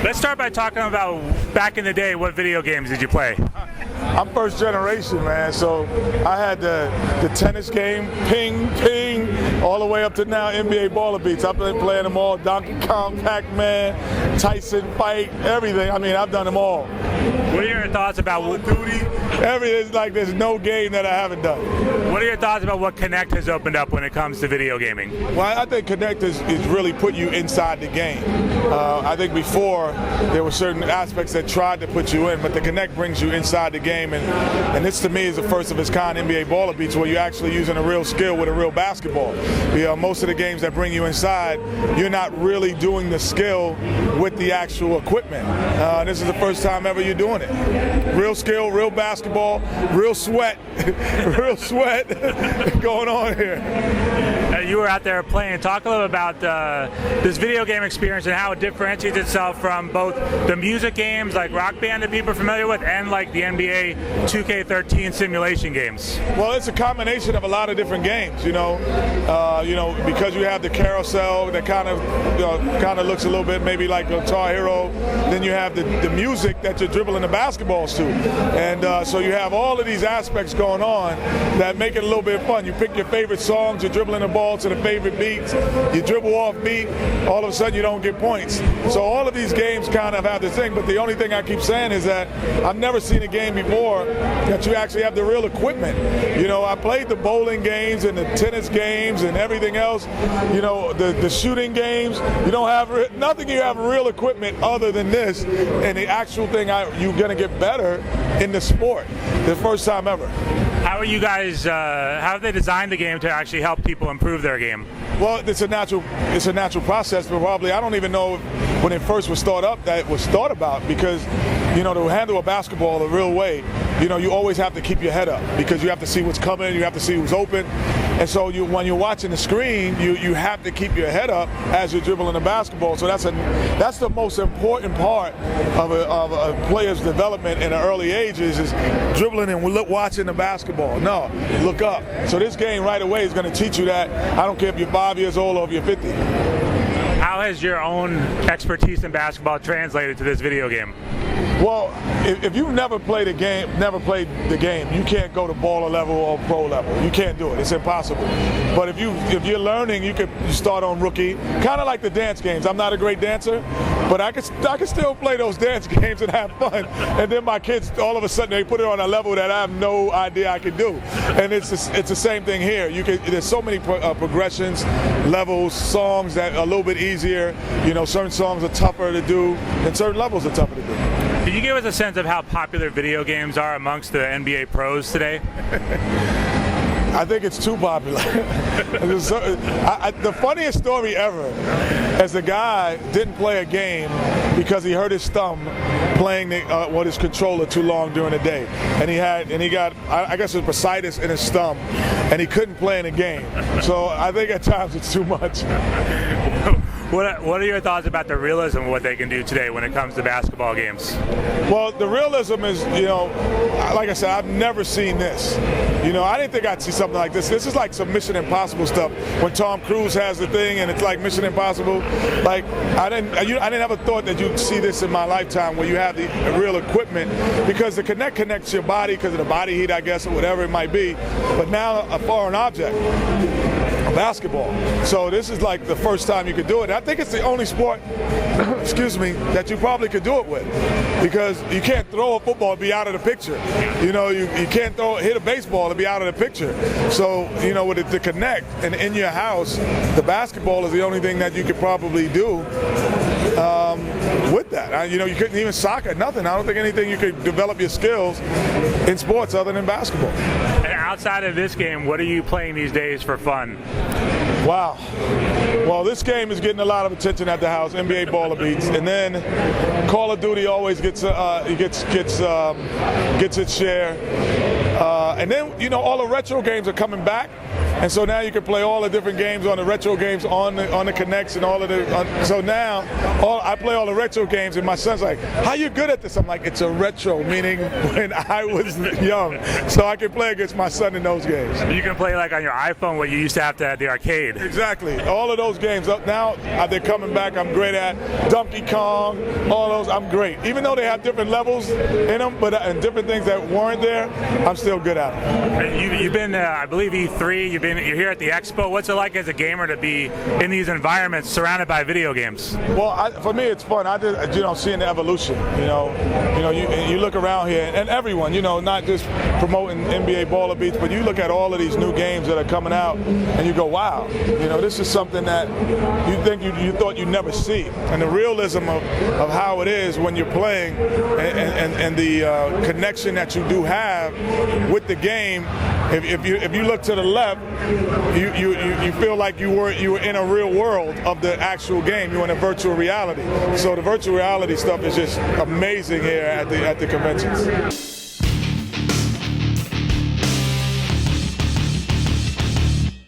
Let's start by talking about back in the day. What video games did you play? I'm first generation, man, so I had the tennis game, ping, all the way up to now NBA baller beats. I've been playing them all, Donkey Kong, Pac-Man, Tyson fight, everything. I mean, I've done them all. What are your thoughts about Call of Duty? Everything. Like there's no game that I haven't done. What are your thoughts about what Connect has opened up when it comes to video gaming? Well, I think Connect is really put you inside the game. I think before there were certain aspects that tried to put you in, but the Connect brings you inside the game, and this to me is the first of its kind NBA baller beats where you're actually using a real skill with a real basketball. Most of the games that bring you inside, you're not really doing the skill with the actual equipment. This is the first time ever you're doing it. Real skill, real basketball, real sweat, real sweat going on here. You were out there playing. Talk a little about this video game experience and how it differentiates itself from both the music games like Rock Band that people are familiar with and like the NBA 2K13 simulation games. Well, it's a combination of a lot of different games, because you have the carousel that kind of looks a little bit maybe like Guitar Hero. Then you have the music that you're dribbling the basketballs to, and so you have all of these aspects going on that make it a little bit fun. You pick your favorite songs, you're dribbling the ball to the favorite beats, you dribble off beat, all of a sudden you don't get points. So all of these games kind of have this thing, but the only thing I keep saying is that I've never seen a game before that you actually have the real equipment. I played the bowling games and the tennis games and everything else, the shooting games. You don't have nothing, you have real equipment other than this, and the actual thing you're going to get better in the sport the first time ever. How are you guys, how have they designed the game to actually help people improve their game? Well, it's a natural process, but probably I don't even know when it first was thought up that it was thought about, because to handle a basketball the real way, you always have to keep your head up because you have to see what's coming, you have to see who's open. And so when you're watching the screen, you have to keep your head up as you're dribbling the basketball. So that's the most important part of a player's development in the early ages is dribbling and watching the basketball. No, look up. So this game right away is going to teach you that. I don't care if you're 5 years old or if you're 50. How has your own expertise in basketball translated to this video game? Well, if you've never played the game, you can't go to baller level or pro level. You can't do it. It's impossible. But if you're learning, you start on rookie, kind of like the dance games. I'm not a great dancer, but I can still play those dance games and have fun. And then my kids, all of a sudden, they put it on a level that I have no idea I can do. And it's the same thing here. There's so many progressions, levels, songs that are a little bit easier. Certain songs are tougher to do, and certain levels are tougher to do. Can you give us a sense of how popular video games are amongst the NBA pros today? I think it's too popular. The funniest story ever is the guy didn't play a game because he hurt his thumb playing his controller too long during the day, and he got I guess it was bursitis in his thumb, and he couldn't play in the game. So I think at times it's too much. What are your thoughts about the realism of what they can do today when it comes to basketball games? Well, the realism is, like I said, I've never seen this. I didn't think I'd see something like this. This is like some Mission Impossible stuff. When Tom Cruise has the thing and it's like Mission Impossible, like I didn't ever thought that you'd see this in my lifetime where you have the real equipment, because the Connect connects your body because of the body heat, I guess, or whatever it might be. But now a foreign object. Basketball. So this is like the first time you could do it. I think it's the only sport, that you probably could do it with, because you can't throw a football and be out of the picture. You can't hit a baseball and be out of the picture. So with the Connect and in your house, the basketball is the only thing that you could probably do with that. You couldn't even soccer, nothing. I don't think anything you could develop your skills in sports other than basketball. And outside of this game, what are you playing these days for fun? Wow. Well, this game is getting a lot of attention at the house, NBA baller beats, and then Call of Duty always gets its share. And then all the retro games are coming back. And so now you can play all the different games on the retro games on the Kinects and all of the. So now I play all the retro games, and my son's like, "How you good at this?" I'm like, "It's a retro," meaning when I was young, so I can play against my son in those games. You can play like on your iPhone what you used to have to at the arcade. Exactly. All of those games now they're coming back. I'm great at Donkey Kong. All those I'm great. Even though they have different levels in them, but and different things that weren't there, I'm still good at them. You've been, I believe, E3. You're here at the Expo. What's it like as a gamer to be in these environments surrounded by video games? Well, for me, it's fun. I just, seeing the evolution. You look around here, and everyone, not just promoting NBA baller beats, but you look at all of these new games that are coming out, and you go, wow, this is something that you thought you'd never see, and the realism of how it is when you're playing, and the connection that you do have with the game. If you look to the left, you feel like you were in a real world of the actual game. You're in a virtual reality. So the virtual reality stuff is just amazing here at the conventions.